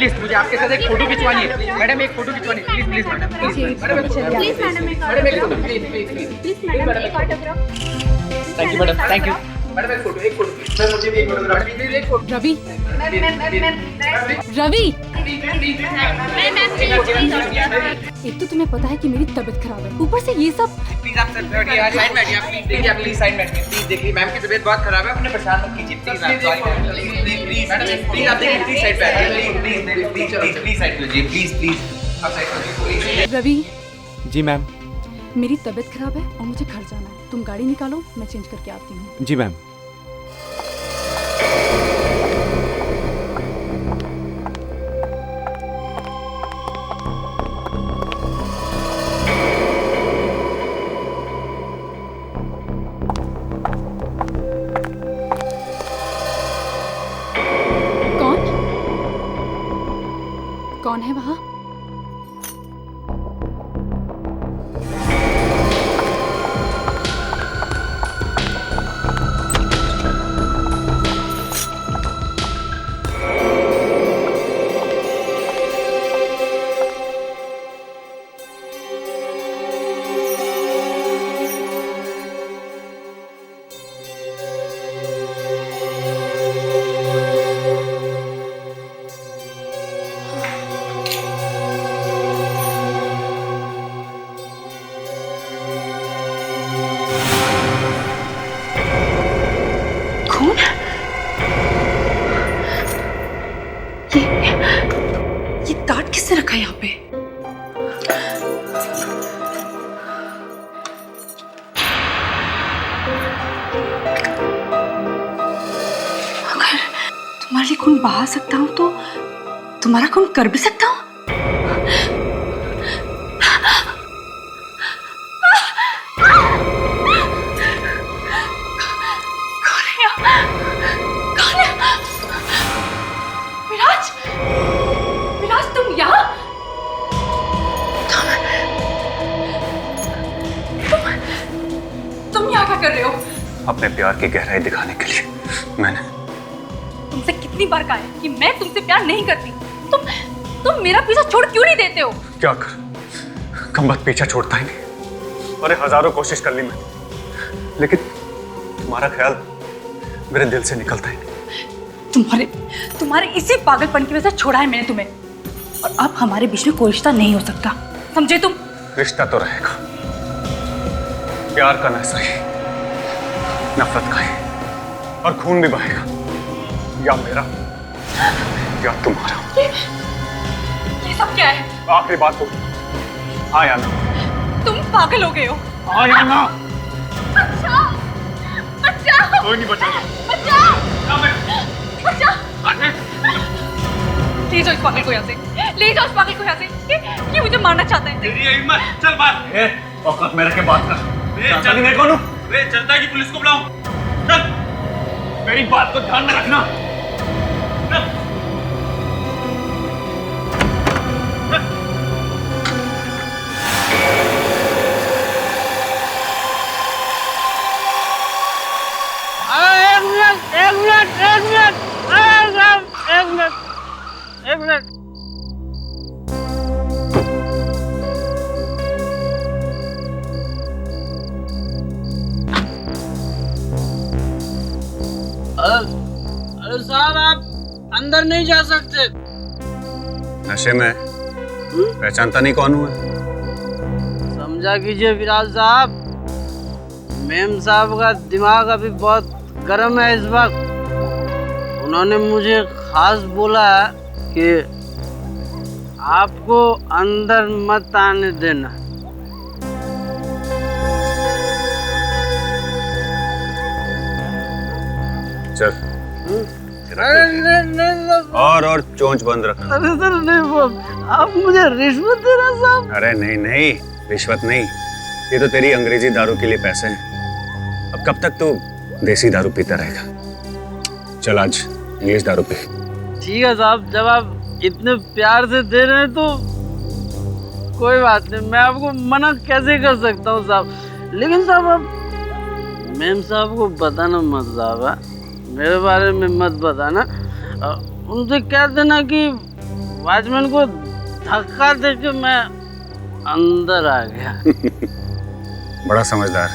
Please मुझे आपके साथ एक फोटो खिंचवानी है मैडम, एक फोटो खिंचवानी है please please madam, please madam madam एक photo please please please please madam एक autograph. Thank you madam, thank you madam, एक फोटो सर, मुझे भी एक फोटोग्राफ प्लीज, एक फोटो। रवि एक तो तुम्हें पता है कि मेरी तबीयत खराब है, ऊपर से ये सब। प्लीज आप सर बैठिए, आज साइड में बैठिए आप, प्लीज देखिए, आप प्लीज साइड में बैठिए, प्लीज देखिए मैम की तबीयत बहुत खराब है, अपने परेशान मत कीजिए please ma'am, sorry please please madam please आप देखिए, प्लीज साइड पे आइए, please please please please side पे लीजिए, प्लीज प्लीज आप साइड पे लीजिए। रवि जी मैम। मेरी तबीयत खराब है और मुझे घर जाना है, तुम गाड़ी निकालो, मैं चेंज करके आती हूँ। जी मैम। कौन है वहाँ? ये कार्ड किसने रखा है यहाँ पे? अगर तुम्हारे लिए खून बहा सकता हूँ तो तुम्हारा खून कर भी सकता हूँ। कर रहे हो? अपने प्यार की गहराई दिखाने के लिए मैंने तुमसे कितनी बार कहा है कि मैं तुमसे प्यार नहीं करती। तुम मेरा पीछा छोड़ क्यों नहीं देते हो? क्या कर, कम पीछा छोड़ता ही नहीं। अरे हजारों कोशिश कर ली मैंने, लेकिन तुम्हारा ख्याल मेरे दिल से निकलता ही नहीं। तुम्हारे इसी पागलपन की वजह से छोड़ा है मैंने तुम्हें, और अब हमारे बीच में कोई रिश्ता नहीं हो सकता, समझे तुम? रिश्ता तो रहेगा, प्यार का न सही, नफरत का ही, और खून भी बहेगा, या मेरा या तुम्हारा। ये सब क्या है? आखिरी बात बोल, हाँ या ना? तुम पागल हो गए हो? हाँ या ना? बचाओ! बचाओ! कोई नहीं बचाएगा। बचाओ! बचाओ! ले जाओ इस पागल को यहाँ से, ले जाओ इस पागल को यहाँ से। ये मुझे मारना चाहता है। तेरी हिम्मत, चल बात। औकात मेरे के बात कर। चल मैं कौन हूँ? चलता है कि पुलिस को बुलाऊं? चल, मेरी बात को ध्यान में रखना। एक मिनट। अरे साहब, आप अंदर नहीं जा सकते। नशे में पहचानता नहीं कौन हुआ? समझा कीजिए विराज साहब, मेम साहब का दिमाग अभी बहुत गर्म है इस वक्त। उन्होंने मुझे खास बोला है कि आपको अंदर मत आने देना। चल। और चोंच बंद रखना। अरे सर नहीं, आप मुझे रिश्वत दे रहे साहब। अरे नहीं नहीं, रिश्वत नहीं, ये तो तेरी अंग्रेजी दारू के लिए पैसे हैं। अब कब तक तू देसी दारू पीता रहेगा? चल आज इंग्लिश दारू पी। ठीक है साहब, जब आप इतने प्यार से दे रहे हैं तो कोई बात नहीं, मैं आपको मना कैसे कर सकता हूँ साहब। लेकिन साहब आप मेम साहब को बताना मत साहब, मेरे बारे में मत बताना। उनसे कह देना कि वॉचमैन को धक्का देके मैं अंदर आ गया। बड़ा समझदार,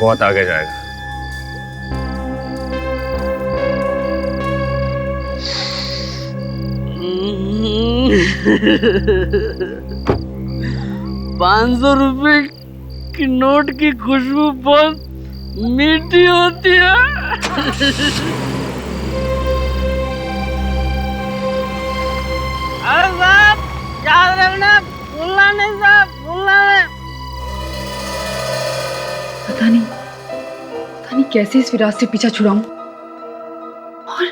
बहुत आगे जाएगा। ₹500 की नोट की खुशबू बहुत मीठी होती है। अरे साहब याद रखना, भूलना नहीं साहब, भूलना नहीं। पता नहीं कैसे इस विराट से पीछा छुड़ाऊं। और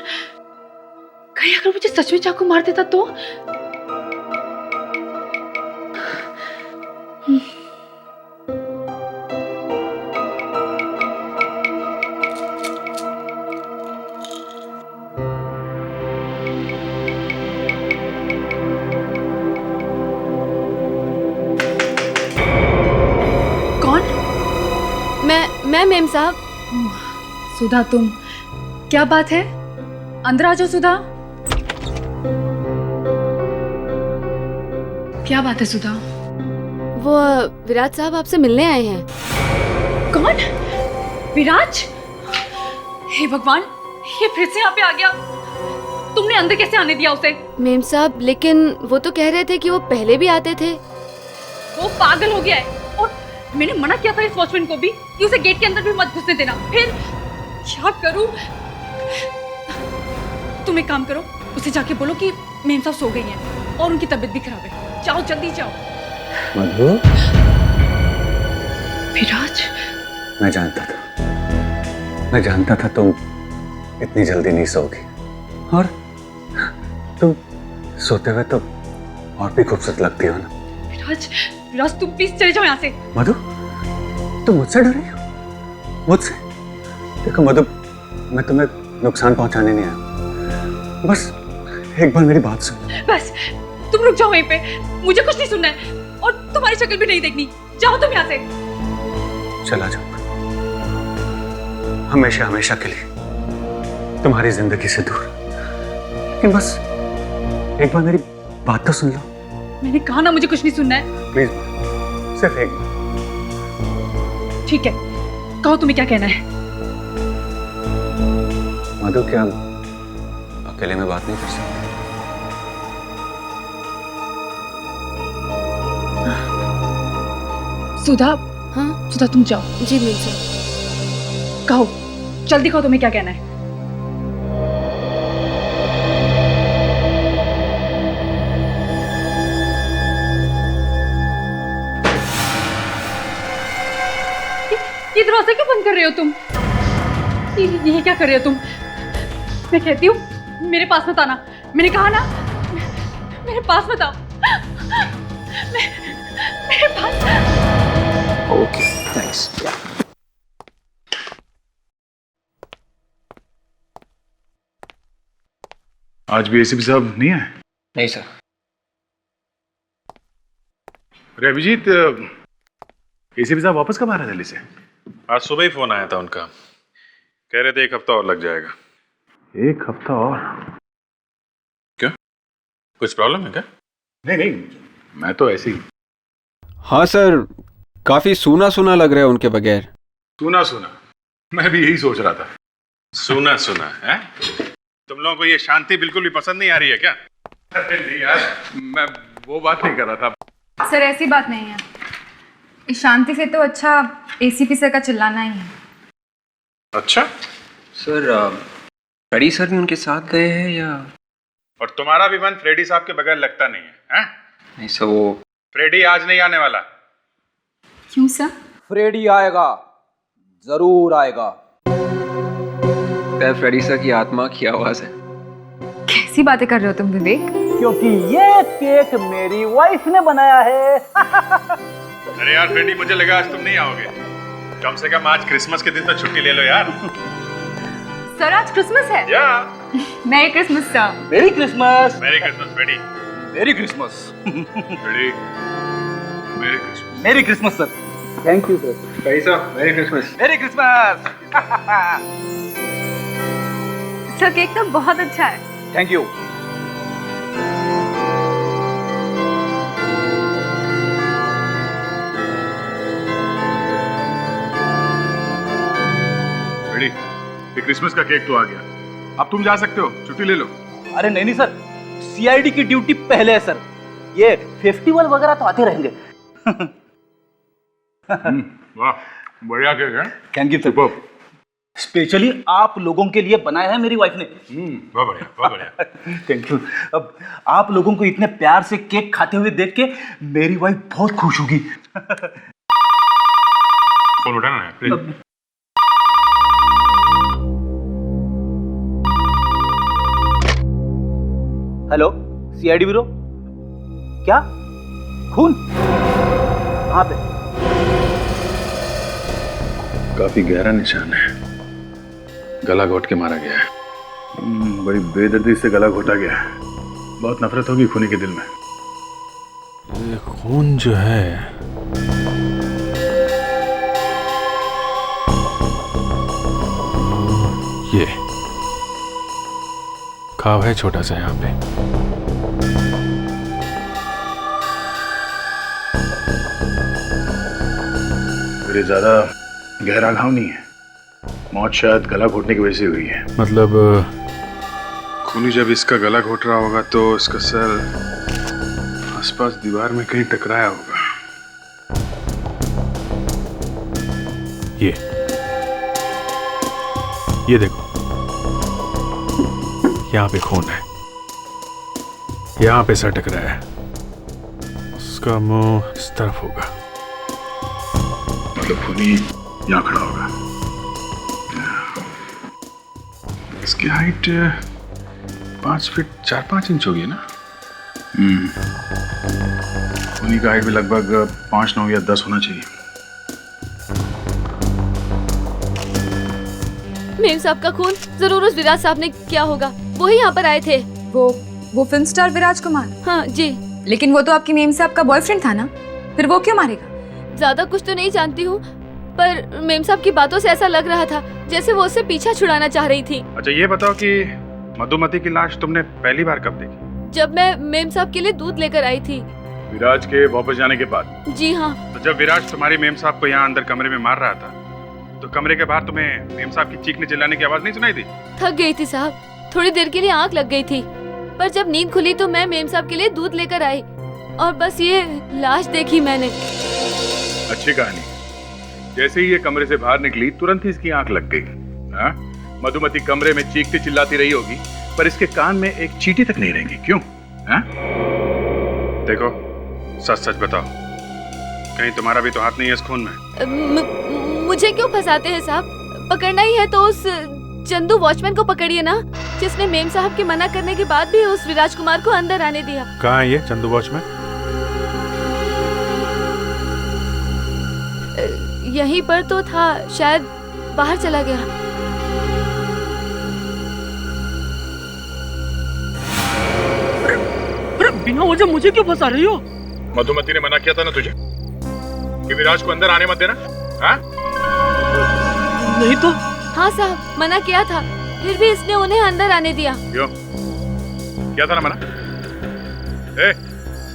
कहीं अगर मुझे सच में चाकू मार देता तो? मैं मेम साहब। सुधा तुम, क्या बात है? अंदर आ जाओ सुधा। क्या बात है सुधा? वो विराट साहब आपसे मिलने आए हैं। कौन? विराज? हे भगवान, ये फिर से यहाँ पे आ गया। तुमने अंदर कैसे आने दिया उसे? मेम साहब, लेकिन वो तो कह रहे थे कि वो पहले भी आते थे। वो पागल हो गया है। और मैंने मना किया था इस वॉचमैन को भी कि उसे गेट के अंदर भी मत घुसने देना। फिर क्या करूं? तुम एक काम करो, उसे जाके बोलो कि मेम साहब सो गई हैं और उनकी तबीयत भी खराब है। जाओ जल्दी जाओ। मधु, विराज, मैं जानता था तुम इतनी जल्दी नहीं सोओगी, और तुम सोते हुए तो और भी खूबसूरत लगती हो ना। विराज तुम प्लीज चले जाओ यहाँ से। मधु, तुम मुझसे डर रही हो? मुझसे? देखो मधु, मैं तुम्हें नुकसान पहुंचाने नहीं आया। बस एक बार मेरी बात सुन। बस तुम रुक जाओ वहीं पे, मुझे कुछ नहीं सुनना है और तुम्हारी शक्ल भी नहीं देखनी। जाओ तुम यहाँ से। चला जाऊंगा, हमेशा हमेशा के लिए तुम्हारी जिंदगी से दूर। लेकिन बस एक बार मेरी बात तो सुन लो। मैंने कहा ना मुझे कुछ नहीं सुनना है। प्लीज, सिर्फ एक बार। ठीक है, कहो तुम्हें क्या कहना है। मधु, क्या अकेले में बात नहीं कर सकते? सुधा, हाँ सुधा तुम जाओ। जी मेम साहब। कहो, जल्दी कहो तुम्हें क्या कहना है। ये दरवाजा क्यों बंद कर रहे हो तुम? ये क्या कर रहे हो तुम? मैं कहती हूँ मेरे पास मत आना। मैंने कहा ना, मेरे पास मत आओ। मेरे पास। Okay, thanks. आज भी एसीपी साहब नहीं आए? नहीं सर। अरे अभिजीत, एसीपी साहब वापस कब आ रहे हैं दिल्ली से? आज सुबह ही फोन आया था उनका, कह रहे थे 1 हफ्ता और लग जाएगा। 1 हफ्ता और? क्यों, कुछ प्रॉब्लम है क्या? नहीं नहीं, मैं तो ऐसे ही। हाँ सर, काफी सूना सूना लग रहा है उनके बगैर। सुना सुना, मैं भी यही सोच रहा था। सुना सुना है? तुम लोगों को ये शांति बिल्कुल भी पसंद नहीं आ रही है क्या? अरे नहीं यार, मैं वो बात नहीं कर रहा था। सर ऐसी बात नहीं है, इस शांति से तो अच्छा एसीपी सर का चिल्लाना ही है। अच्छा सर, फ्रेडी सर भी उनके साथ गए हैं या? और तुम्हारा भी मन फ्रेडी साहब के बगैर लगता नहीं है, हैं? नहीं सर, वो फ्रेडी आज नहीं आने वाला। क्यों सर? फ्रेडी आएगा, जरूर आएगा। फ्रेडी सर की आत्मा की आवाज है। कैसी बातें कर रहे हो तुम विवेक? क्योंकि ये केक मेरी वाइफ ने बनाया है। अरे यार फ्रेडी, मुझे लगा आज तुम नहीं आओगे। कम से कम आज क्रिसमस के दिन तो छुट्टी ले लो यार। सर आज क्रिसमस है। या merry Christmas sir. Merry Christmas. Merry Christmas Freddie. Merry Christmas. Freddie, merry Christmas. Merry Christmas sir. Thank you sir. Freddie साहब, merry Christmas. Merry Christmas. Sir cake तो बहुत अच्छा है। Thank you. क्रिसमस का cake तो आ गया, अब तुम जा सकते हो, छुट्टी ले लो। अरे नहीं नहीं सर, सीआईडी की ड्यूटी पहले है सर, ये फेस्टिवल वगैरह तो आते रहेंगे। वाह, बढ़िया केक है। थैंक यू सर, स्पेशली आप लोगों के लिए बनाया है मेरी वाइफ ने। बहुत बढ़िया, बहुत बढ़िया। Thank you. अब आप लोगों को इतने प्यार से केक खाते हुए देख के मेरी वाइफ बहुत खुश होगी। फोन उठाना है प्लीज। Hello, CID bureau. क्या खून कहाँ पे? काफी गहरा निशान है, गला घोट के मारा गया है। बड़ी बेदर्दी से गला घोटा गया है। बहुत नफरत होगी खूनी के दिल में। ये खून जो है ये घाव है छोटा सा यहाँ पे। मेरे ज्यादा गहरा घाव नहीं है, मौत शायद गला घोटने की वजह से हुई है। मतलब खूनी जब इसका गला घोट रहा होगा तो इसका सर आसपास दीवार में कहीं टकराया होगा। ये देखो, यहाँ पे खून है, यहाँ पे सर टकराया है, उसका मुंह इस तरफ होगा। मतलब खूनी यहाँ खड़ा होगा। इसकी हाइट 5 फीट 4-5 इंच होगी ना। खूनी का हाइट भी लगभग 5-9 या 10 होना चाहिए। मेम साहब का खून जरूर उस विराज साहब ने किया होगा, वो ही यहाँ पर आए थे। वो फिल्म स्टार विराज कुमार? हाँ जी। लेकिन वो तो आपकी मेम साहब का बॉयफ्रेंड था ना, फिर वो क्यों मारेगा? ज्यादा कुछ तो नहीं जानती हूँ, पर मेम साहब की बातों से ऐसा लग रहा था जैसे वो उससे पीछा छुड़ाना चाह रही थी। अच्छा ये बताओ कि मधुमती की लाश तुमने पहली बार कब देखी? जब मैं मेम साहब के लिए दूध लेकर आई थी। विराज के वापस जाने के बाद? जी हाँ। तो जब विराज तुम्हारी मेम साहब को यहाँ अंदर कमरे में मार रहा था, तो कमरे के बाहर तुम्हें मेम साहब की चीखने चिल्लाने की आवाज नहीं सुनाई दी? थक गई थी साहब, थोड़ी देर के लिए आंख लग गई थी, पर जब नींद खुली तो मैं मेम साहब के लिए दूध लेकर आई और बस ये लाश देखी मैंने। अच्छी कहानी। जैसे ही ये कमरे से बाहर निकली तुरंत ही इसकी आंख लग गई। हाँ? मधुमती कमरे में चीखती चिल्लाती रही होगी, पर इसके कान में एक चींटी तक नहीं रहेगी। क्यों? हाँ? देखो सच सच बताओ, कहीं तुम्हारा भी तो हाथ नहीं है इस खून में? मुझे क्यों फंसाते हैं साहब? पकड़ना ही है तो उस चंदू वॉचमैन को पकड़िए ना, जिसने मेम साहब के मना करने के बाद भी उस विराज कुमार को अंदर आने दिया। कहाँ है ये चंदू वॉचमैन? यहीं पर तो था, शायद बाहर चला गया। अरे बिना वजह मुझे क्यों फंसा रही हो? मधुमती ने मना किया था ना तुझे कि विराज को अंदर आने मत देना। हाँ? नहीं तो? हाँ साहब, मना किया था, फिर भी इसने उन्हें अंदर आने दिया। क्यों? क्या था ना मना?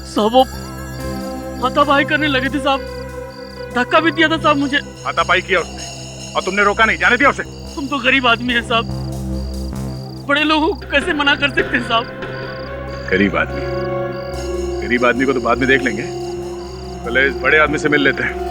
साहब वो हाथापाई करने लगे थे साहब, धक्का भी दिया था साहब मुझे। हाथापाई किया उसने और तुमने रोका नहीं, जाने दिया उसे? तुम तो गरीब आदमी है साहब, बड़े लोगों को कैसे मना कर सकते हैं साहब? गरीब आदमी को तो बाद में देख लेंगे, पहले इस बड़े आदमी से मिल लेते हैं।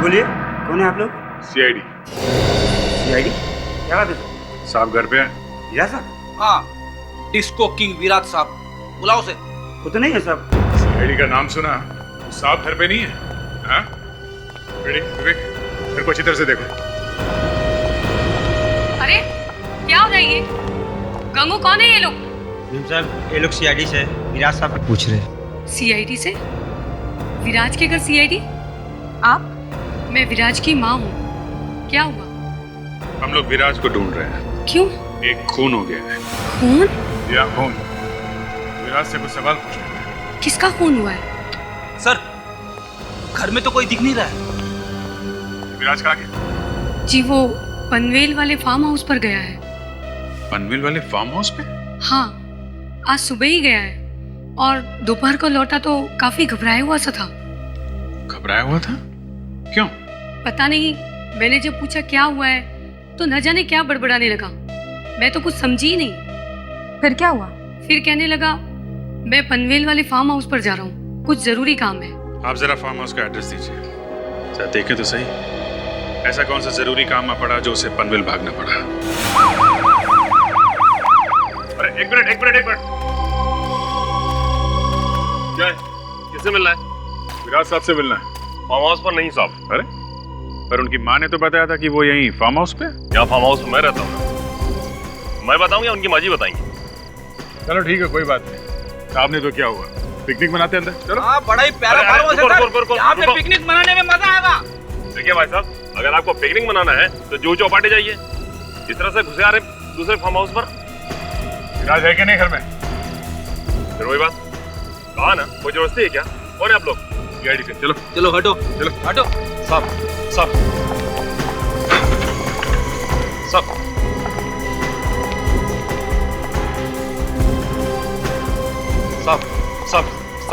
बोलिए, कौन है आप लोग? सीआईडी। सीआईडी? क्या बात है? साहब घर पे हैं? विराज साहब? हाँ, डिस्को किंग विराज साहब, बुलाओ उसे। वो तो नहीं है साहब। सीआईडी का नाम सुना, साहब घर पे नहीं है? हाँ? विवेक, मेरे को अच्छी तरह से देखो। अरे क्या हो रहा है ये? गंगू कौन है ये लोग? मैम साहब, ये लोग सीआईडी से विराज साहब पूछ रहे। सीआईडी से? विराज के घर सीआईडी? आप? मैं विराज की माँ हूँ। क्या हुआ? हम लोग विराज को ढूंढ रहे हैं। क्यों? एक खून हो गया है। खून? या खून? विराज से कुछ सवाल पूछना है। किसका खून हुआ है? सर, घर में तो कोई दिख नहीं रहा है। विराज कहाँ गया? जी वो पनवेल वाले फार्म हाउस पर गया है। पनवेल वाले फार्म हाउस पे? हाँ, आज सुबह ही गया है और दोपहर को लौटा तो काफी घबराया हुआ सा था। घबराया हुआ था? क्यों? पता नहीं, मैंने जब पूछा क्या हुआ है तो न जाने क्या बड़बड़ाने लगा। मैं तो कुछ समझी ही नहीं। फिर क्या हुआ? फिर कहने लगा मैं पनवेल वाले फार्म हाउस पर जा रहा हूँ, कुछ जरूरी काम है। आप जरा फार्म हाउस का एड्रेस दीजिए, जरा देखे तो सही, ऐसा कौन सा जरूरी काम आ पड़ा जो उसे पनवेल भागना पड़ा। अरे एक मिनट। क्या है? किससे मिलना है? विराज साहब से मिलना है। फार्म हाउस पर नहीं साहब। अरे पर उनकी माँ ने तो बताया था कि वो यहीं फार्म हाउस पे। क्या फार्म हाउस में मैं रहता हूँ? मैं बताऊँ या उनकी माँ जी बताएंगी? चलो ठीक है, कोई बात नहीं। साहब ने तो क्या हुआ, पिकनिक मनाते अंदर। चलो। हाँ, बड़ा ही प्यारा फार्म हाउस है सर। यहाँ पे पिकनिक मनाने में मजा आएगा। देखिए भाई साहब, अगर आपको पिकनिक मनाना है तो जूहू चौपाटी जाइए। इस तरह से घुसे आ रहे दूसरे फार्म हाउस पर। विराज है कि नहीं घर में? फिर वही बात कहा ना, कोई जबरदस्ती है क्या? कौन है आप लोग? गाड़ी से चलो। चलो हटो। साहब साहब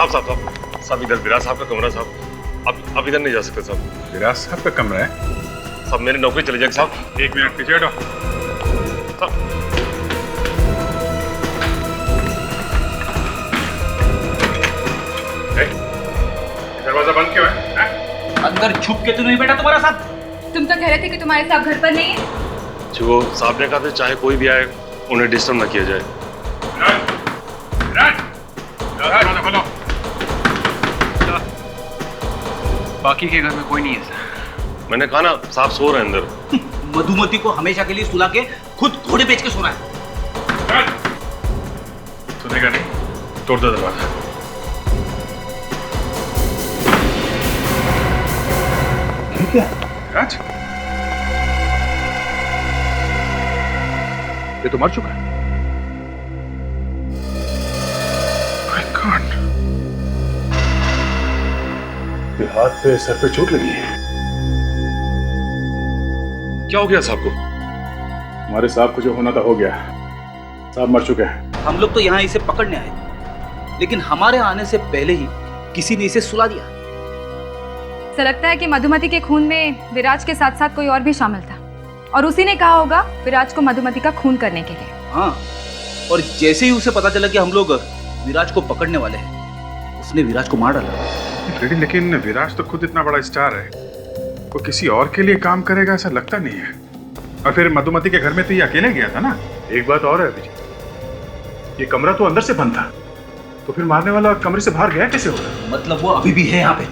साहब साहब इधर विराज साहब का कमरा साहब। आप इधर नहीं जा सकते साहब। विराज साहब का कमरा है? साहब मेरी नौकरी चली जाएगी साहब। एक मिनट पीछे हटो। दरवाजा बंद क्यों है? अंदर छुप के तो नहीं बैठा तुम्हारा साहब? तुम तो कह रहे थे कि तुम्हारे साहब घर पर नहीं है। जो साहब ने कहा था चाहे कोई भी आए उन्हें डिस्टर्ब ना किया जाए। बाकी के घर में कोई नहीं है सर। मैंने कहा ना, साहब सो रहे हैं अंदर। मधुमती को हमेशा के लिए सुला के खुद घोड़े बेच के सोना है। सुनेगा नहीं, तोड़ दो दरवाजा। क्या राज, ये तो मर चुका है। My God, ये हाथ पे सर पे चोट लगी है। क्या हो गया साहब को? हमारे साहब को जो होना था हो गया, साहब मर चुके हैं। हम लोग तो यहाँ इसे पकड़ने आए, लेकिन हमारे आने से पहले ही किसी ने इसे सुला दिया। ऐसा लगता है कि मधुमती के खून में विराज के साथ साथ कोई और भी शामिल था और उसी ने कहा होगा विराज को मधुमती का खून करने के लिए। हाँ, और जैसे ही उसे पता चला कि हम लोग विराज को पकड़ने वाले हैं, उसने विराज को मार डाला। लेकिन विराज तो खुद इतना बड़ा स्टार है, वो किसी और के लिए काम करेगा ऐसा लगता नहीं है। और फिर मधुमती के घर में तो ये अकेले गया था ना। एक बात और है अभिजीत, ये कमरा तो अंदर से बंद था, तो फिर मारने वाला कमरे से बाहर गया कैसे होगा? मतलब वो अभी भी है यहाँ पे?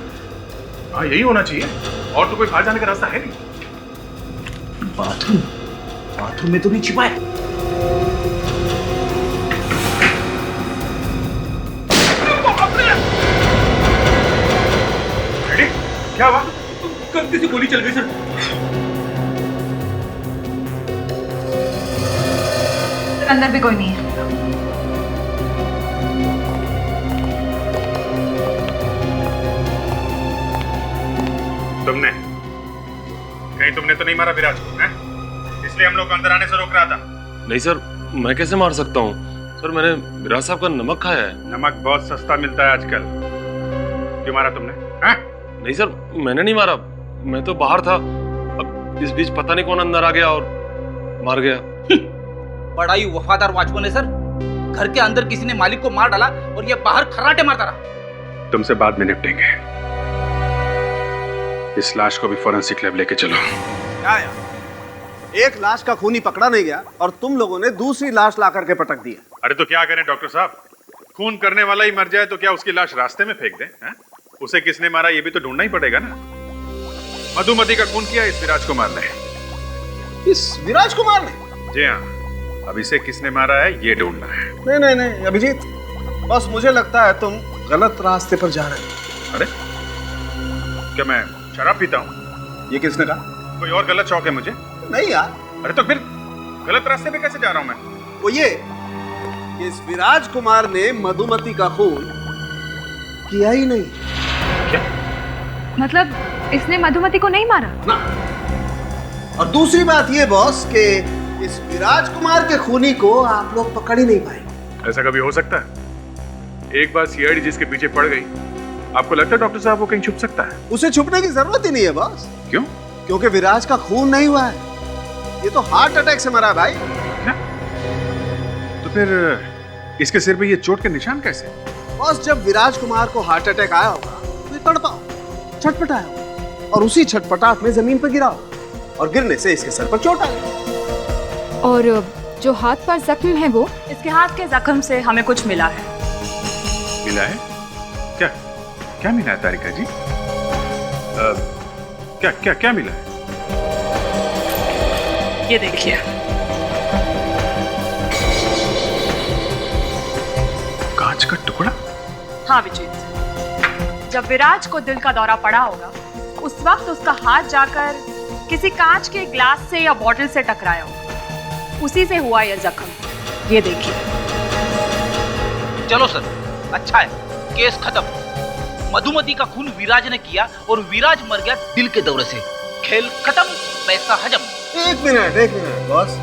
हाँ, यही होना चाहिए, और तो कोई बाहर जाने का रास्ता है नहीं। बाथरूम में तो नहीं छिपा है। क्या हुआ? गलती से गोली चल गई सर। अंदर भी कोई नहीं है। तुमने तो नहीं मारा विराज को, हैं? इसलिए हम लोग अंदर आने से रोक रहा था। नहीं सर, मैं कैसे मार सकता हूँ सर? मैंने विराज साहब का नमक खाया है। नमक बहुत सस्ता मिलता है आजकल। क्यों मारा तुमने? हैं? नहीं सर, मैंने नहीं मारा, मैं तो बाहर था। अब इस बीच पता नहीं कौन अंदर आ गया और मार गया। बड़ा ही वफादार वॉचमैन है सर। घर के अंदर किसी ने मालिक को मार डाला और ये बाहर खर्राटे मारता रहा। तुमसे बाद में निपटेंगे। इस लाश को भी फोरेंसिक लैब लेके चलो। क्या यार, एक लाश का खूनी पकड़ा नहीं गया और तुम लोगों ने दूसरी लाश ला करके पटक दी। अरे तो क्या करें डॉक्टर साहब, खून करने वाला ही मर जाए तो क्या उसकी लाश रास्ते में फेंक दें? हैं? उसे किसने मारा ये भी तो ढूंढना ही पड़ेगा ना। मधुमती का खून किया इस विराज कुमार ने। इस विराज कुमार ने? जी हाँ, अब इसे किसने मारा है ये ढूंढना है। नहीं नहीं नहीं अभिजीत, बस मुझे लगता है तुम गलत रास्ते पर जा रहे हो। अरे क्या मैं शराब पीता हूँ? ये किसने कहा? कोई और गलत शौक है मुझे? नहीं यार। अरे तो फिर गलत रास्ते पे कैसे जा रहा हूँ मैं? वो ये कि इस विराज कुमार ने मधुमती का खून किया ही नहीं। मतलब इसने मधुमति को नहीं मारा ना। और दूसरी बात ये बॉस कि इस विराज कुमार के खूनी को आप लोग पकड़ ही नहीं पाए। ऐसा कभी हो सकता है? एक बार सीआईडी जिसके पीछे पड़ गई, आपको लगता है डॉक्टर साहब वो कहीं छुप सकता है? उसे छुपने की जरूरत ही नहीं है बॉस। क्यों? क्योंकि विराज का खून नहीं हुआ है, ये तो हार्ट अटैक से मरा है भाई। क्या? तो फिर इसके सिर पे ये चोट के निशान कैसे? बॉस जब विराज कुमार को हार्ट अटैक आया होगा तो ये तड़पा छटपटाया होगा और उसी छटपटाहट में जमीन पर गिरा होगा और गिरने से इसके सर पर चोट आ गई। और जो हाथ पर जख्म है वो? इसके हाथ के जख्म से हमें कुछ मिला है। मिला है? क्या क्या मिला है तारिका जी? क्या क्या क्या मिला है? ये देखिए। कांच का टुकड़ा? हाँ विजीत, जब विराज को दिल का दौरा पड़ा होगा उस वक्त उसका हाथ जाकर किसी कांच के ग्लास से या बॉटल से टकराया होगा, उसी से हुआ यह जख्म। ये देखिए। चलो सर, अच्छा है, केस खत्म। मधुमति का खून विराज ने किया और विराज मर गया दिल के दौरे से। खेल खत्म, पैसा हजम। एक मिनट बॉस,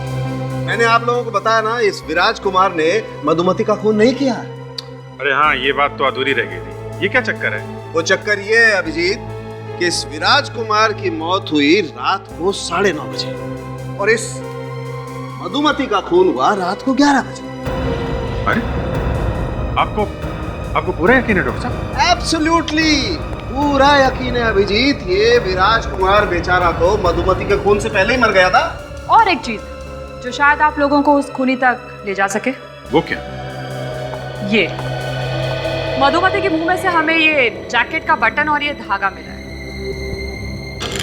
मैंने आप लोगों को बताया ना, इस विराज कुमार ने मधुमति का खून नहीं किया। अरे हाँ, ये बात तो अधूरी रह गई थी। ये क्या चक्कर है? वो चक्कर ये है अभिजीत कि इस विराज कुमार की मौत हुई रात को 9:30 बजे और इस मधुमति का खून हुआ रात को 11 बजे। अरे आपको पूरा यकीन है डॉक्टर साहब? एब्सोल्युटली पूरा यकीन है अभिजीत। ये विराज कुमार बेचारा तो मधुमति के खून से पहले ही मर गया था। और एक चीज जो शायद आप लोगों को उस खूनी तक ले जा सके। वो क्या? ये मधुमति के मुंह में से हमें ये जैकेट का बटन और ये धागा मिला है,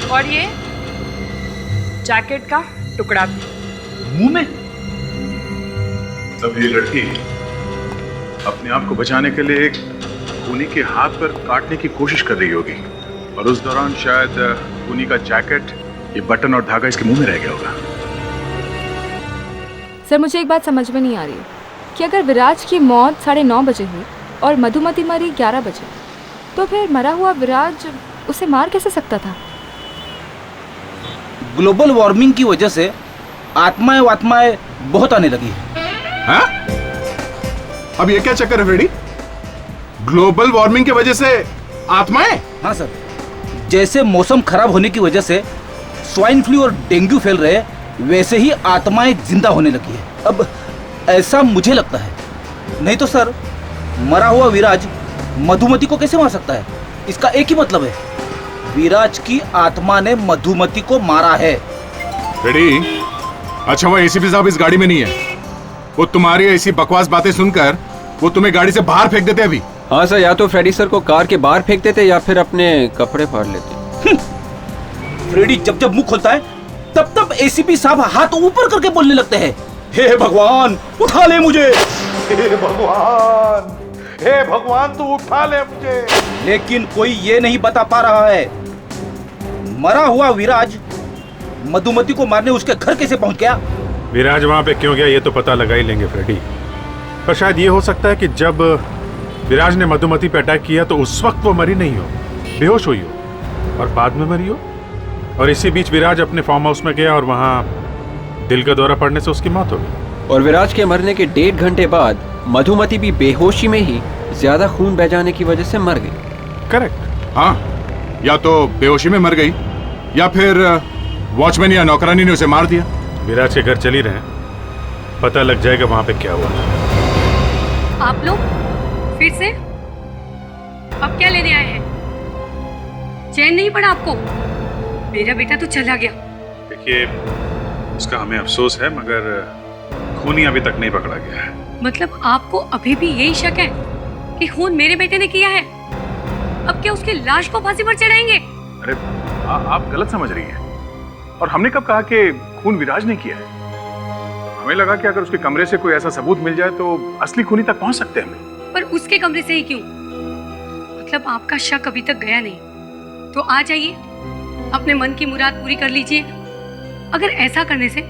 और ये जैकेट का टुकड़ा भी मुंह में। तब ये लड़की अपने आप को बचाने के लिए एक खूनी के हाथ पर काटने की कोशिश कर रही होगी और उस दौरान शायद खूनी का जैकेट, ये बटन और धागा इसके मुंह में रह गया होगा। सर मुझे एक बात समझ में नहीं आ रही कि अगर विराज की मौत 9:30 बजे हुई और मधुमति मरी 11 बजे, तो फिर मरा हुआ विराज उसे मार कैसे सकता था? ग्लोबल वार्मिंग की वजह से आत्माएं बहुत आने लगी है। हाँ? अब ये क्या चक्कर है फ्रेडी? ग्लोबल वार्मिंग की वजह से आत्माएं? हाँ सर, जैसे मौसम खराब होने की वजह से स्वाइन फ्लू और डेंगू फैल रहे, वैसे ही आत्माएं जिंदा होने लगी है। अब ऐसा मुझे लगता है, नहीं तो सर मरा हुआ विराज मधुमति को कैसे मार सकता है? इसका एक ही मतलब है, विराज की आत्मा ने मधुमति को मारा है। रेडी? अच्छा वो एसीपी साहब इस गाड़ी में नहीं है, वो तुम्हारी ऐसी बकवास बातें सुनकर वो तुम्हें गाड़ी से बाहर फेंक देते अभी। हाँ सर, या तो फ्रेडी सर को कार के बाहर फेंक देते या फिर अपने कपड़े फाड़ लेते। फ्रेडी जब जब मुंह खोलता है तब तब एसीपी साहब हाथ ऊपर करके बोलने लगते हैं, हे भगवान उठा ले मुझे, हे भगवान तू उठा ले मुझे। लेकिन कोई ये नहीं बता पा रहा है मरा हुआ विराज मधुमति को मारने उसके घर कैसे पहुंच गया। विराज वहां पे क्यों गया ये तो पता लगा ही लेंगे फ्रेडी, पर शायद ये हो सकता है कि जब विराज ने मधुमति पे अटैक किया तो उस वक्त वो मरी नहीं हो, बेहोश हुई हो और बाद में मरी हो, और इसी बीच विराज अपने फार्म हाउस में गया और वहां दिल का दौरा पड़ने से उसकी मौत हो गई। और विराज के मरने के 1.5 घंटे बाद मधुमति भी बेहोशी में ही ज्यादा खून बह जाने की वजह से मर गई। करेक्ट। हाँ, या तो बेहोशी में मर गई या फिर वॉचमैन या नौकरानी ने उसे मार दिया। विराज के घर चली रहे, पता लग जाएगा वहां पे क्या हुआ। आप लोग फिर से अब क्या लेने आए हैं? चैन नहीं पड़ा आपको? मेरा बेटा तो चला गया। देखिए, उसका हमें अफसोस है मगर खूनी अभी तक नहीं पकड़ा गया है। मतलब आपको अभी भी यही शक है कि खून मेरे बेटे ने किया है? अब क्या उसकी लाश को फांसी पर चढ़ाएंगे? अरे आप गलत समझ रही हैं। और हमने कब कहा कि खून विराज ने किया है? हमें लगा कि अगर उसके कमरे से कोई ऐसा सबूत मिल जाए तो असली खूनी तक पहुंच सकते हैं हम। पर उसके कमरे से ही क्यों? मतलब आपका शक अभी तक गया नहीं, तो आ जाइए, अपने मन की मुराद पूरी कर लीजिए। अगर ऐसा करने से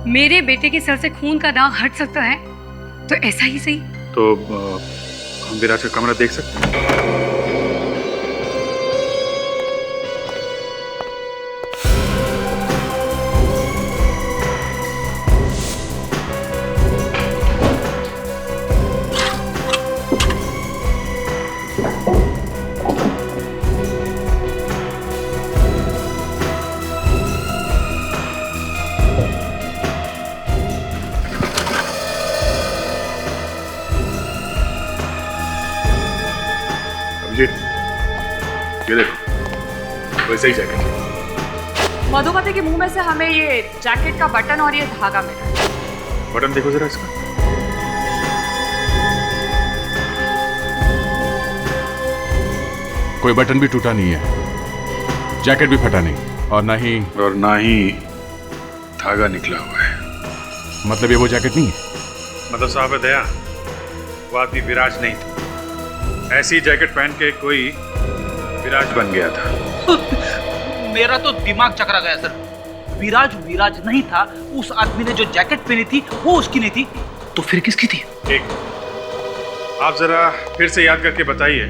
मेरे बेटे के सर से खून का दाग हट सकता है तो ऐसा ही सही। तो हम विराज का कमरा देख सकते हैं? वैसे ही जैकेट। मधुमती के मुंह में से हमें ये जैकेट का बटन और ये धागा मिला। बटन देखो जरा इसका। कोई बटन भी टूटा नहीं है, जैकेट भी फटा नहीं, और ना ही धागा निकला हुआ है। मतलब ये वो जैकेट नहीं है? मतलब साहब दया, वो आदमी विराज नहीं था। ऐसी जैकेट पहन के कोई विराज बन गया था। मेरा तो दिमाग चकरा गया सर। विराज नहीं था। उस आदमी ने जो जैकेट पहनी थी वो उसकी नहीं थी, तो फिर किसकी थी? ठीक, आप जरा फिर से याद करके बताइए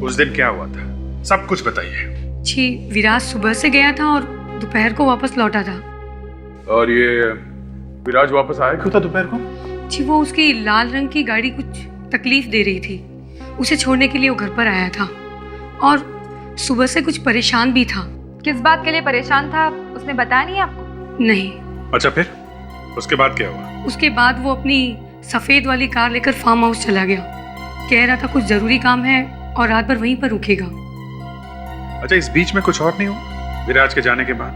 उस दिन क्या हुआ था, सब कुछ बताइए। जी, विराज सुबह से गया था और दोपहर को वापस लौटा था। और ये विराज वापस आया क्यों था दोपहर को? जी, वो उसकी लाल रंग की गाड़ी कुछ तकलीफ दे रही थी, उसे छोड़ने के लिए वो घर पर आया था और सुबह से कुछ परेशान भी था। किस बात के लिए परेशान था उसने बताया नहीं आपको? नहीं। अच्छा, फिर उसके बाद क्या हुआ? उसके बाद वो अपनी सफेद वाली कार लेकर फार्म हाउस चला गया। कह रहा था कुछ जरूरी काम है और रात भर वहीं पर रुकेगा। अच्छा, इस बीच में कुछ और नहीं हुआ विराज के जाने के बाद?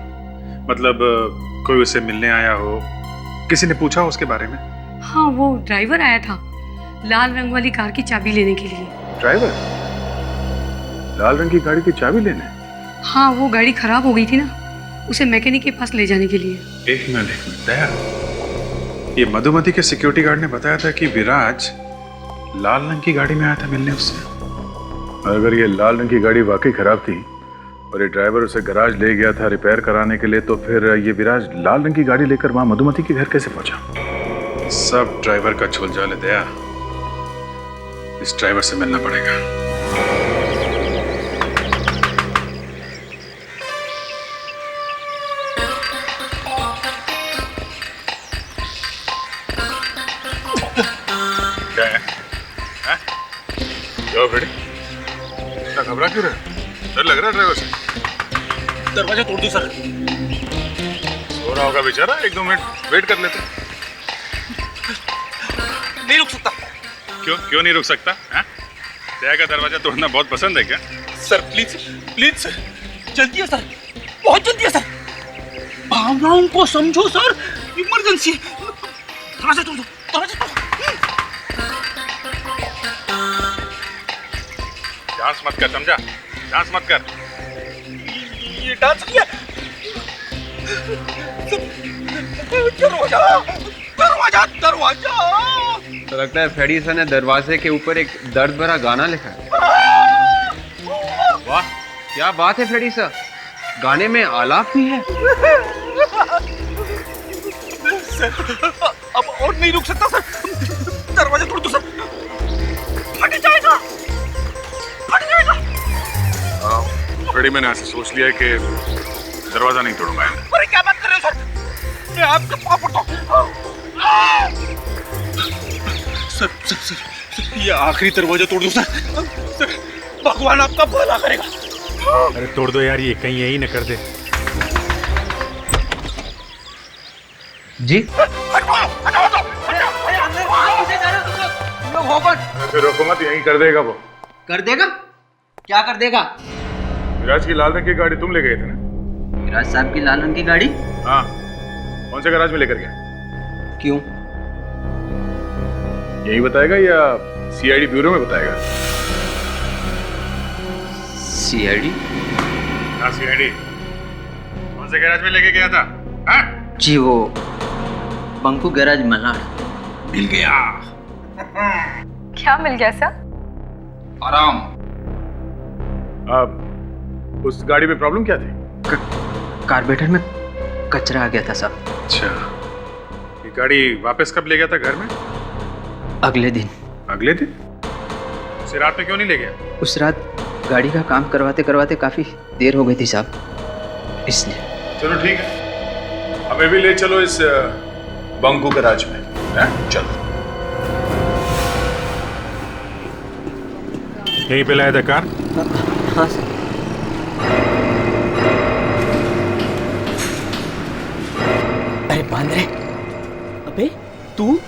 मतलब कोई उसे मिलने आया हो, किसी ने पूछा उसके बारे में? हाँ, वो ड्राइवर आया था लाल रंग वाली कार की चाबी लेने के लिए। ड्राइवर लाल रंग की गाड़ी की चाबी लेने? हाँ, वो गाड़ी खराब हो गई थी ना, उसे मैकेनिक के पास ले जाने के लिए। एक मिनट दया, ये मधुमती के सिक्योरिटी गार्ड ने बताया था कि विराज लाल रंग की गाड़ी में आया था मिलने उससे। अगर ये लाल रंग की गाड़ी वाकई खराब थी और ये ड्राइवर उसे गैराज ले गया था रिपेयर कराने के लिए, तो फिर ये विराज लाल रंग की गाड़ी लेकर वहां मधुमती के घर कैसे पहुंचा? सब ड्राइवर का झोलझाल है दया, इस ड्राइवर से मिलना पड़ेगा। क्या है? क्या हो फ्रेडी? इतना घबरा क्यों रहे? डर लग रहा है ड्राइवर से? दरवाजा तोड़ दो सर। सो रहा होगा बेचारा, 1-2 मिनट वेट कर लेते। नहीं रुक सकता। क्यों नहीं रुक सकता? दया का दरवाजा तोड़ना बहुत पसंद है क्या? सर प्लीज सर, जल्दी है सर, बहुत जल्दी है सर। भावनाओं को समझो सर, इमरजेंसी है। दरवाजा तोड़ दो, दरवाजा तोड़ दो। डांस मत कर, समझा? डांस मत कर। ये डांस किया। दरवाजा दरवाजा दरवाजा। तो लगता है फ्रेडी सर ने दरवाजे के ऊपर एक दर्द भरा गाना लिखा है। वाह, क्या बात है फ्रेडी सर, गाने में आलाप भी है। सर, अब और नहीं रुक सकता सर, दरवाजा तोड़ दो सर, फट जाएगा। फ्रेडी, मैंने ऐसे सोच लिया है कि दरवाजा नहीं तोड़ूंगा। अरे क्या बात कर रहे हो सर, मैं आपके पाँव पड़ता हूँ। सर, ये आखिरी दरवाजा तोड़ दो सर, भगवान आपका भला करेगा। अरे तोड़ दो यार, ये कहीं यही न कर दे। जी ऐसे रोको मत, यही कर देगा वो। कर देगा? क्या कर देगा? विराज की लाल रंग की गाड़ी तुम ले गए थे ना? विराज साहब की लाल रंग की गाड़ी? हाँ, कौन से गैराज में लेकर गया? क्यों? यही बताएगा या सीआईडी ब्यूरो में बताएगा? सीआईडी? हाँ, सीआईडी। कौन से गैराज में लेके गया था? हाँ? जी, वो बंकू गैराज मल्हार। मिल गया। क्या मिल गया सर? आराम। उस गाड़ी में प्रॉब्लम क्या थी? कार्बोरेटर में कचरा आ गया था साहब। अच्छा, ये गाड़ी वापस कब ले गया था घर में? अगले दिन। अगले दिन? उसे रात में क्यों नहीं ले गया? उस रात गाड़ी का काम करवाते करवाते काफी देर हो गई थी साहब, इसलिए। चलो ठीक है, हमें भी ले चलो इस बंकू गैराज में। चलो। यहीं पे लाया था कार? हाँ सर। अरे बांद्रे, अबे तू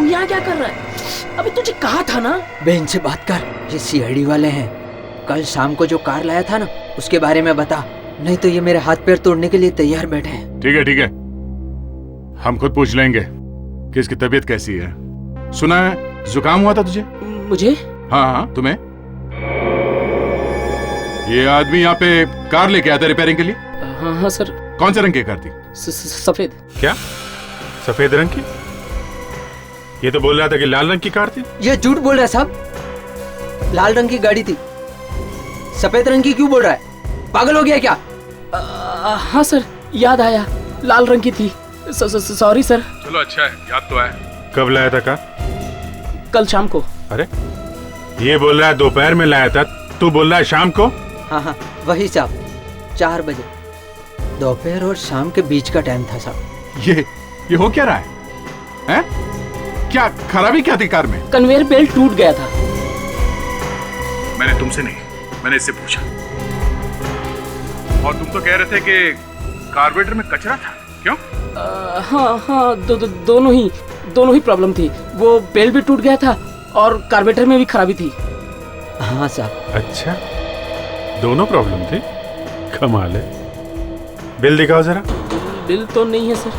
यहाँ क्या कर रहा है? अबे तुझे कहा था ना, बहन से बात कर। ये सीआईडी वाले हैं, कल शाम को जो कार लाया था ना उसके बारे में बता, नहीं तो ये मेरे हाथ पैर तोड़ने के लिए तैयार बैठे हैं। ठीक है, हम खुद पूछ लेंगे कि इसकी तबीयत कैसी है। सुना है जुकाम हुआ था तुझे? मुझे? हाँ, तुम्हें। ये आदमी यहाँ पे कार लेके आया था रिपेयरिंग के लिए? हाँ सर। कौन से रंग की कार थी? सफेद। क्या सफेद रंग की? ये तो बोल रहा था कि लाल रंग की कार थी। ये झूठ बोल रहा है साहब, लाल रंग की गाड़ी थी। सफेद रंग की क्यों बोल रहा है? पागल हो गया क्या? हाँ सर, याद आया, लाल रंग की थी। Sorry sir. चलो अच्छा है, याद तो आया। कब लाया था कार? कल शाम को। अरे ये बोल रहा है दोपहर में लाया था, तू बोल रहा है शाम को? हाँ, वही साहब, 4 बजे। दोपहर और शाम के बीच का टाइम था साहब। ये हो क्या रहा है? हैं? क्या खराबी क्या थी कार में? कन्वेयर बेल्ट टूट गया था। मैंने तुमसे नहीं, मैंने इससे पूछा। और तुम तो कह रहे थे कि कार्बोरेटर में कचरा था, क्यों? हाँ, दोनों ही प्रॉब्लम थी। वो बेल्ट भी टूट गया था और कार्बोरेटर में भी खराबी थी। हाँ साहब। अच्छा, दोनों प्रॉब्लम थी, कमाल है। बिल दिखाओ जरा। बिल तो नहीं है सर।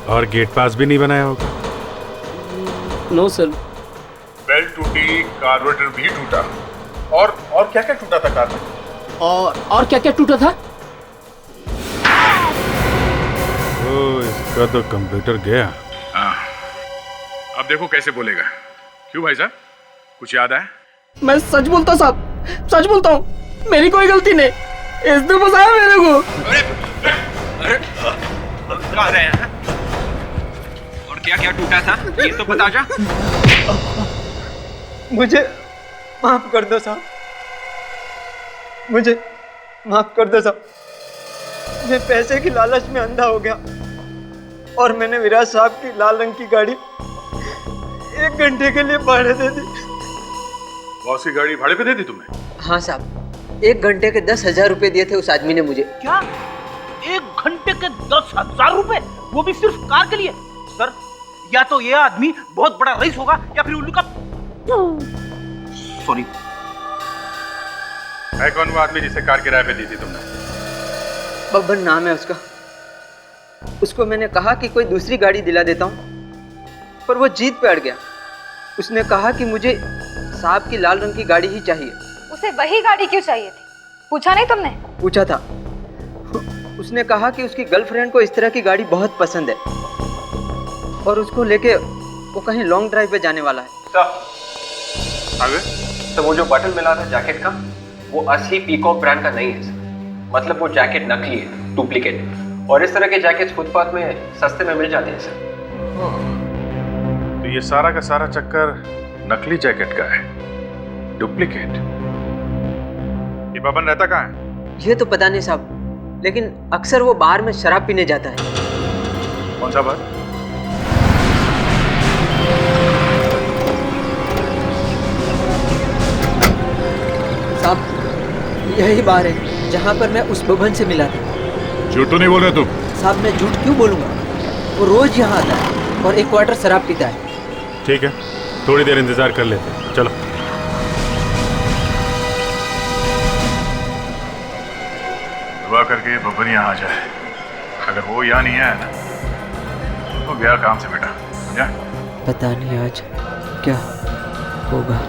और गेट पास भी नहीं बनाया होगा? No sir. बेल्ट टूटी, कार्बोरेटर भी टूटा, और क्या क्या टूटा था कार में? और क्या क्या टूटा था? इसका तो कंप्यूटर गया। हाँ, अब देखो कैसे बोलेगा। क्यों भाई साहब, कुछ याद आया? मैं सच बोलता साहब, सच बोलता हूँ, मेरी कोई गलती नहीं। इसने फंसाया मेरे को। अरे कहाँ रहे हैं? और क्या क्या टूटा था ये तो बता जा। मुझे माफ कर दो साहब, मुझे माफ कर दो साहब। मैं पैसे की लालच में अंधा हो गया और मैंने विराज साहब की लाल रंग की गाड़ी 1 घंटे के लिए भाड़े दे दी। बॉस की गाड़ी भाड़े पे दे दी तुमने? हाँ साहब, 1 घंटे के 10,000 रुपए दिए थे उस आदमी ने मुझे। क्या 1 घंटे के 10,000 रुपए, वो भी सिर्फ कार के लिए? सर, या तो ये आदमी बहुत बड़ा रईस होगा या फिर उल्लू का। सॉरी। है कौन वो आदमी जिसे कार किराए पे दी थी तुमने? बब्बन नाम है उसका। उसको मैंने कहा कि कोई दूसरी गाड़ी दिला देता हूँ, पर वो जीत पे अड़ गया। उसने कहा कि मुझे साहब की लाल रंग की गाड़ी ही चाहिए। उसे वही गाड़ी क्यों चाहिए थी? पूछा नहीं तुमने? पूछा था। उसने कहा कि उसकी गर्लफ्रेंड को इस तरह की गाड़ी बहुत पसंद है और उसको लेके वो कहीं लॉन्ग ड्राइव पे जाने वाला है। तो वो जो बटन मिला था जैकेट का, वो असली पीकॉक ब्रांड का नहीं है सर। मतलब वो जैकेट नकली है, डुप्लीकेट। और इस तरह के जैकेट्स फुटपाथ में सस्ते में मिल जाते हैं सर। तो ये सारा का सारा चक्कर नकली जैकेट का है, डुप्लीकेट। ये बबन रहता कहाँ है? ये तो पता नहीं साहब, लेकिन अक्सर वो बार में शराब पीने जाता है। कौन सा बार? साहब, यही बार है जहाँ पर मैं उस बबन से मिला था। झूठ तो नहीं बोल रहे तुम? साहब, मैं झूठ क्यों बोलूँगा? वो रोज यहाँ आता है और 1 क्वार्टर शराब पीता है। ठीक है, थोड़ी देर इंतजार कर लेते हैं, चलो। दुआ करके बबन यहाँ आ जाए। अगर वो यहाँ नहीं आया ना तो गया काम से बेटा, समझा? पता नहीं आज क्या होगा।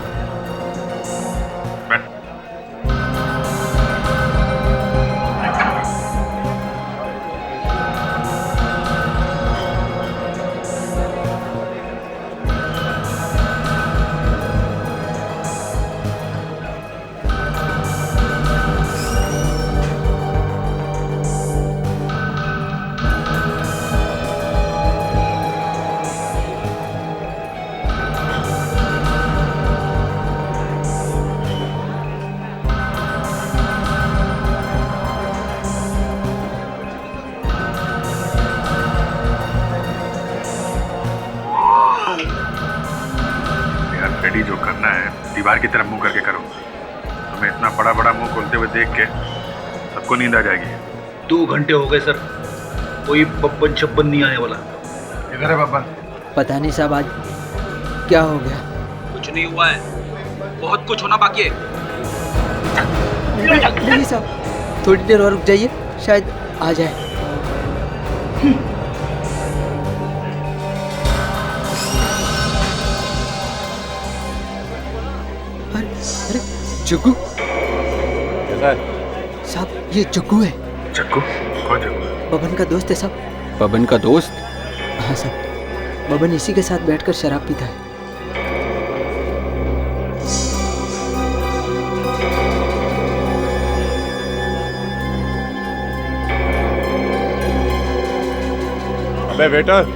जो करना है दीवार की तरफ मुंह करके करो। तुम्हें इतना बड़ा बड़ा मुंह खोलते हुए देख के सबको नींद आ जाएगी। 2 घंटे हो गए सर, कोई बब्बन छप्पन नहीं आने वाला। इधर है बब्बन। पता नहीं साहब आज क्या हो गया। कुछ नहीं हुआ है, बहुत कुछ होना बाकी है। नहीं साहब, थोड़ी देर और रुक जाइए, शायद आ जाए। अरे जग्गू। कैसा है साहब? ये जग्गू है। जग्गू? कौन जग्गू? बबन का दोस्त है साहब। बबन का दोस्त? हाँ साहब, बबन इसी के साथ बैठकर शराब पीता है। अबे वेटर,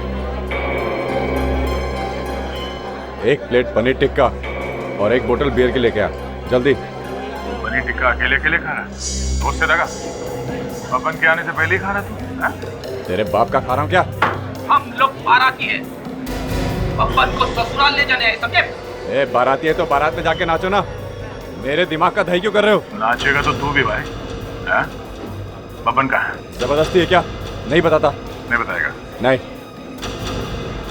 एक प्लेट पनीर टिक्का और एक बोतल बियर की लेके आ, जल्दी। पनीर टिक्का अकेले अकेले खा रहा है? दोस्त से लगा बबन के आने से पहले ही खा रहा तू? हाँ? तेरे बाप का खा रहा हूँ क्या? हम लोग बाराती हैं, बब्बन को ससुराल ले जाने आए, समझे? ए बाराती है तो बारात में जाके नाचो ना, मेरे दिमाग का दही क्यों कर रहे हो? नाचेगा तो तू भी भाई। हाँ? बबन कहाँ है? जबरदस्ती है क्या? नहीं बताता। नहीं बताएगा? नहीं।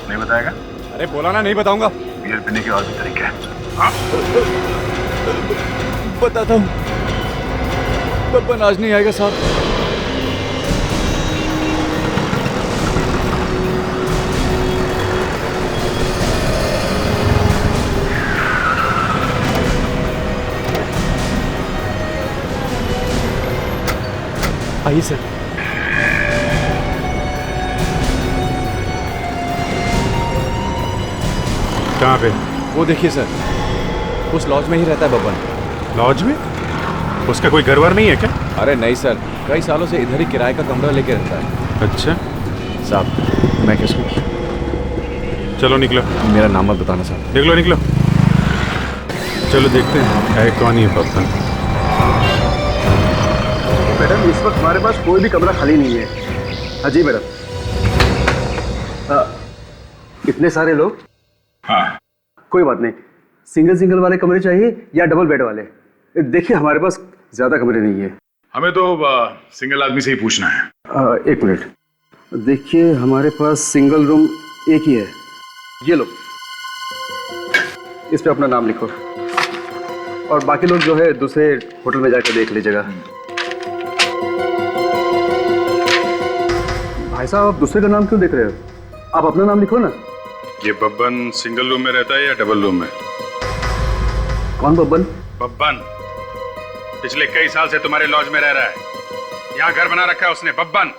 नहीं बताएगा? अरे बोला ना नहीं बताऊंगा। बियर पीने के और भी तरीके हैं। हाँ? बताता हूँ। बब्बन आज नहीं आएगा साहब। आइए सर। कहाँ पे? वो देखिए सर, उस लॉज में ही रहता है बब्बन। लॉज में? उसका कोई घर वर नहीं है क्या? अरे नहीं सर, कई सालों से इधर ही किराए का कमरा लेके रहता है। अच्छा साहब, मैं किसको? चलो निकलो। मेरा नाम मत बताना साहब। निकलो निकलो। चलो देखते हैं है कौन ही बब्बन। मैडम, इस वक्त हमारे पास कोई भी कमरा खाली नहीं है। हाँ जी मैडम। इतने सारे लोग? हाँ। कोई बात नहीं, सिंगल सिंगल वाले कमरे चाहिए या डबल बेड वाले? देखिए हमारे पास ज्यादा कमरे नहीं है। हमें तो सिंगल आदमी से ही पूछना है। एक मिनट, देखिए हमारे पास सिंगल रूम एक ही है। ये लो, इस पे अपना नाम लिखो और बाकी लोग जो है दूसरे होटल में जाकर देख लीजिएगा। भाई साहब, आप दूसरे का नाम क्यों देख रहे हो? आप अपना नाम लिखो ना। ये बब्बन सिंगल रूम में रहता है या डबल रूम में? कौन बब्बन? बब्बन पिछले कई साल से तुम्हारे लॉज में रह रहा है। यहाँ घर बना रखा है उसने, बब्बन।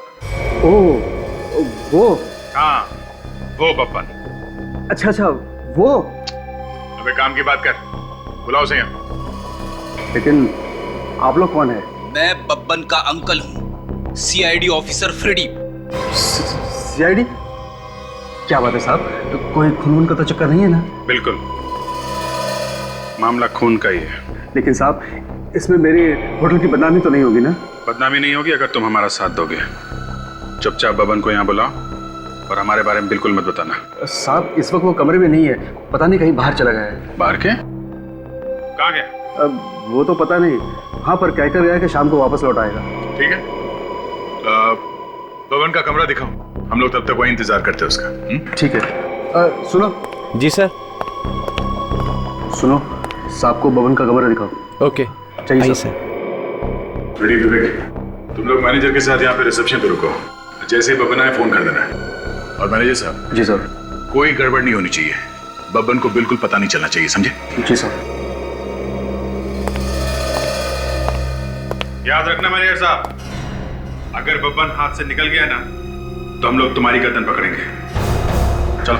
ओह, वो? हाँ, वो बब्बन। अच्छा अच्छा, वो? अबे काम की बात कर, बुलाओ उसे यहाँ। लेकिन आप लोग कौन है? मैं बब्बन का अंकल हूँ, सीआईडी ऑफिसर फ्रेडी। सीआईडी? क्या बात है साहब, तो कोई खून का तो चक्कर नहीं है ना? बिल्कुल, मामला खून का ही है। लेकिन साहब, इसमें मेरी होटल की बदनामी तो नहीं होगी ना? बदनामी नहीं होगी अगर तुम हमारा साथ दोगे। चुपचाप बब्बन को यहाँ बुलाओ और हमारे बारे में बिल्कुल मत बताना। साहब, इस वक्त वो कमरे में नहीं है, पता नहीं कहीं बाहर चला गया है। बाहर के? कहाँ गया? वो तो पता नहीं। हाँ, पर कहकर गया कि शाम को वापस लौट आएगा। ठीक है, बब्बन का कमरा दिखाओ, हम लोग तब तक वही इंतजार करते हैं उसका। ठीक है। सुनो। जी सर। सुनो, साहब को बब्बन का कमरा दिखाओ। ओके, चाहिए सर। वेरी विवेक, तुम लोग मैनेजर के साथ यहाँ पे रिसेप्शन पे रुको। जैसे ही बब्बन आए फोन कर देना। और मैनेजर साहब। जी सर। कोई गड़बड़ नहीं होनी चाहिए, बब्बन को बिल्कुल पता नहीं चलना चाहिए, समझे? जी सर। याद रखना मैनेजर साहब, अगर बब्बन हाथ से निकल गया ना तो हम लोग तुम्हारी गर्दन पकड़ेंगे। चलो।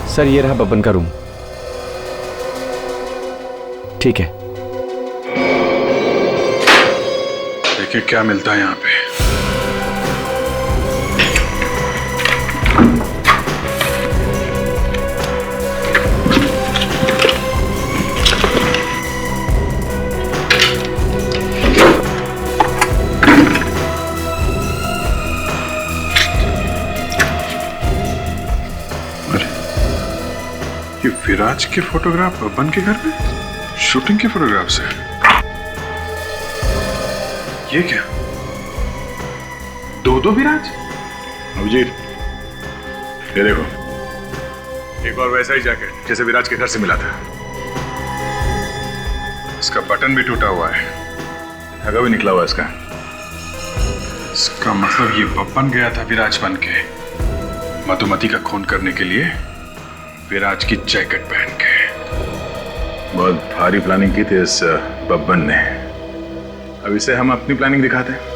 सर, ये रहा बब्बन का रूम। ठीक है, देखिए क्या मिलता है यहाँ पे। ये विराज के फोटोग्राफ बब्बन के घर में? शूटिंग के फोटोग्राफ से? ये क्या? दो विराज? अभिजीत, ये देखो, एक और वैसा ही जैकेट जैसे विराज के घर से मिला था। इसका बटन भी टूटा हुआ है, धागा भी निकला हुआ है इसका। इसका मतलब ये बब्बन गया था विराज बन के मधुमती का खून करने के लिए, विराज की जैकेट पहन के। बहुत भारी प्लानिंग की थी इस बब्बन ने। अब इसे हम अपनी प्लानिंग दिखाते हैं।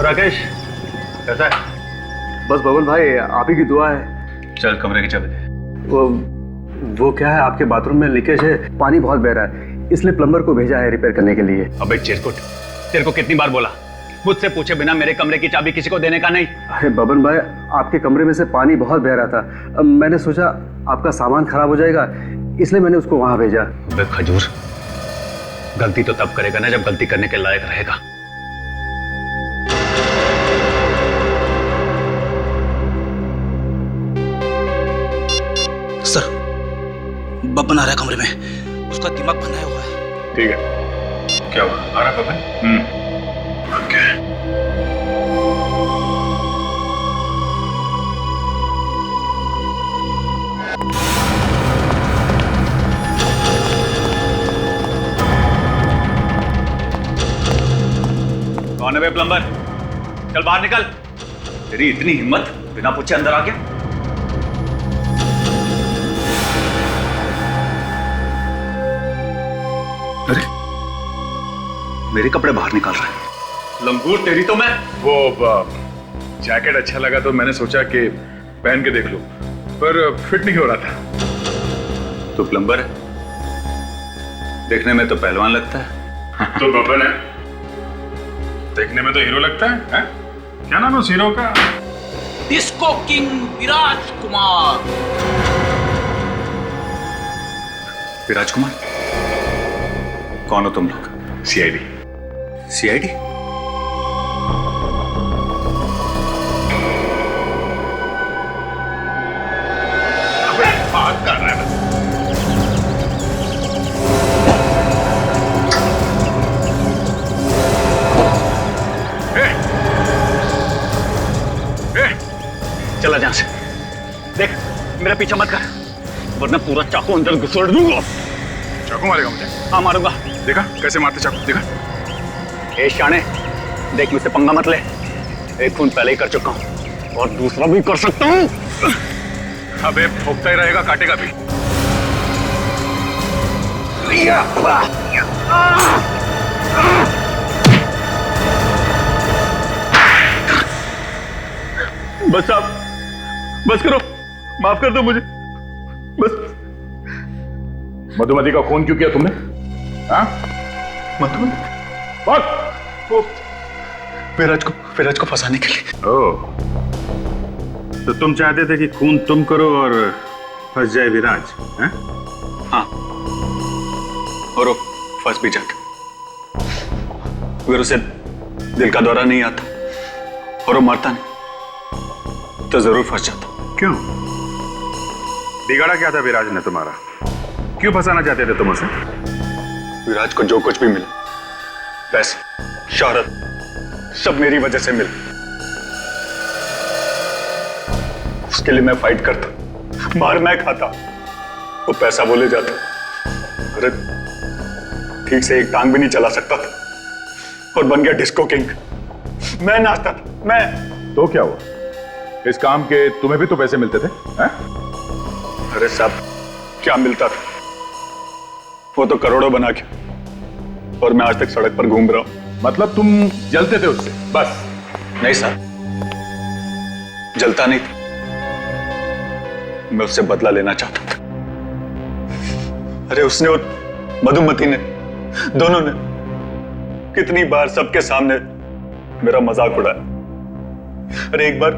राकेश कैसा है? बस बबन भाई, आप ही की दुआ है। चल कमरे की चाबी दे। वो क्या है, आपके बाथरूम में लीकेज है, पानी बहुत बह रहा है, इसलिए प्लम्बर को भेजा है रिपेयर करने के लिए। अबे चिरकुट, तेरे को कितनी बार बोला मुझसे पूछे बिना मेरे कमरे की चाबी किसी को देने का नहीं। अरे बबन भाई, आपके कमरे में से पानी बहुत बह रहा था, अब मैंने सोचा आपका सामान खराब हो जाएगा, इसलिए मैंने उसको वहां भेजा। अबे खजूर, गलती तो तब करेगा ना जब गलती करने के लायक रहेगा। सर, बब्बन आ रहा है कमरे में, उसका दिमाग बनाया हुआ है। ठीक है, क्या हुआ? आ रहा बब्बन? Okay. कौन है बे प्लम्बर? चल बाहर निकल। तेरी इतनी हिम्मत, बिना पूछे अंदर आ गया। अरे मेरे कपड़े बाहर निकाल रहा है। लंगूर तेरी तो मैं। वो जैकेट अच्छा लगा तो मैंने सोचा कि पहन के देख लूं, पर फिट नहीं हो रहा था। तू प्लम्बर है, देखने में तो पहलवान लगता है। तो बब्बन है, देखने में तो हीरो लगता है? क्या नाम है उस हीरो का? डिस्को किंग विराज कुमार। विराज कुमार? कौन हो तुम लोग? सीआईडी। सीआईडी? बात कर रहा है। चला जहां से। देख, मेरा पीछा मत कर, वरना पूरा चाकू अंदर घुसेड़ दूंगा। चाकू मारेगा मुझे? हाँ मारूंगा। देखा कैसे मारते चाकू? देखा? ए शाने, देख मुझसे पंगा मत ले। एक खून पहले ही कर चुका हूं और दूसरा भी कर सकता हूं। अबे भोगता ही रहेगा, काटेगा भी। बस आप, बस करो, माफ कर दो मुझे, बस। मधुमती का खून क्यों किया तुमने? हाँ? विराज को फंसाने के लिए। ओह, तो तुम चाहते थे कि खून तुम करो और फंस जाए विराज? हैं? हाँ, और वो फंस भी जाता। अगर उसे दिल का दौरा नहीं आता और वो मरता नहीं तो जरूर फंस जाता। क्यों? बिगाड़ा क्या था विराज ने तुम्हारा? क्यों फंसाना चाहते थे तुम उसे? विराज को जो कुछ भी मिला, पैसे, शोहरत, सब मेरी वजह से मिला। उसके लिए मैं फाइट करता, मार मैं खाता, वो पैसा बोले जाता। अरे ठीक से एक टांग भी नहीं चला सकता था और बन गया डिस्को किंग। मैं नाचता था, मैं। तो क्या हुआ? इस काम के तुम्हें भी तो पैसे मिलते थे, हैं? अरे साहब, क्या मिलता था? वो तो करोड़ों बना के और मैं आज तक सड़क पर घूम रहा हूं। मतलब तुम जलते थे उससे बस? नहीं सर, जलता नहीं था, मैं उससे बदला लेना चाहता था। अरे उसने और मधुमती ने, दोनों ने कितनी बार सबके सामने मेरा मजाक उड़ाया। अरे एक बार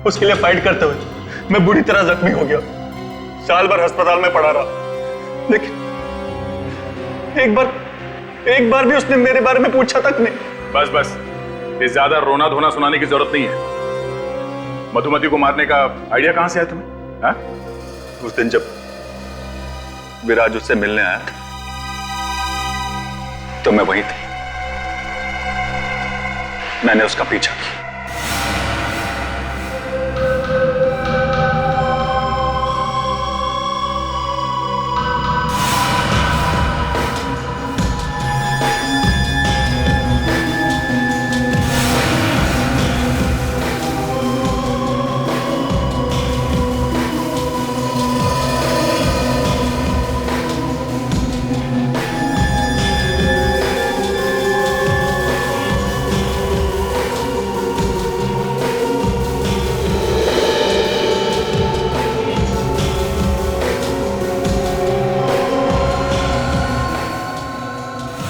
उसके लिए फाइट करते हुए मैं बुरी तरह जख्मी हो गया, साल भर अस्पताल में पड़ा रहा, लेकिन एक बार भी उसने मेरे बारे में पूछा तक नहीं। बस बस, ये ज्यादा रोना धोना सुनाने की जरूरत नहीं है। मधुमती को मारने का आइडिया कहां से आया तुम्हें? हा? उस दिन जब विराज उससे मिलने आया था तो मैं वहीं था, मैंने उसका पीछा किया।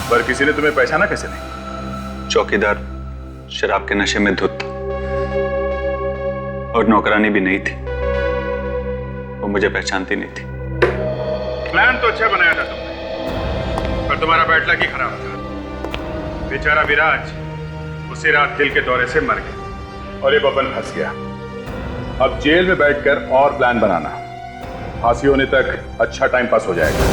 पर किसी ने तुम्हें पहचाना कैसे नहीं? चौकीदार शराब के नशे में धुत था और नौकरानी भी नहीं थी, वो मुझे पहचानती नहीं थी। प्लान तो अच्छा बनाया था तुमने, पर तुम्हारा बैड लक ही खराब था। बेचारा विराज उसी रात दिल के दौरे से मर गया और ये बबन फंस गया। अब जेल में बैठकर और प्लान बनाना, फांसी होने तक अच्छा टाइम पास हो जाएगा।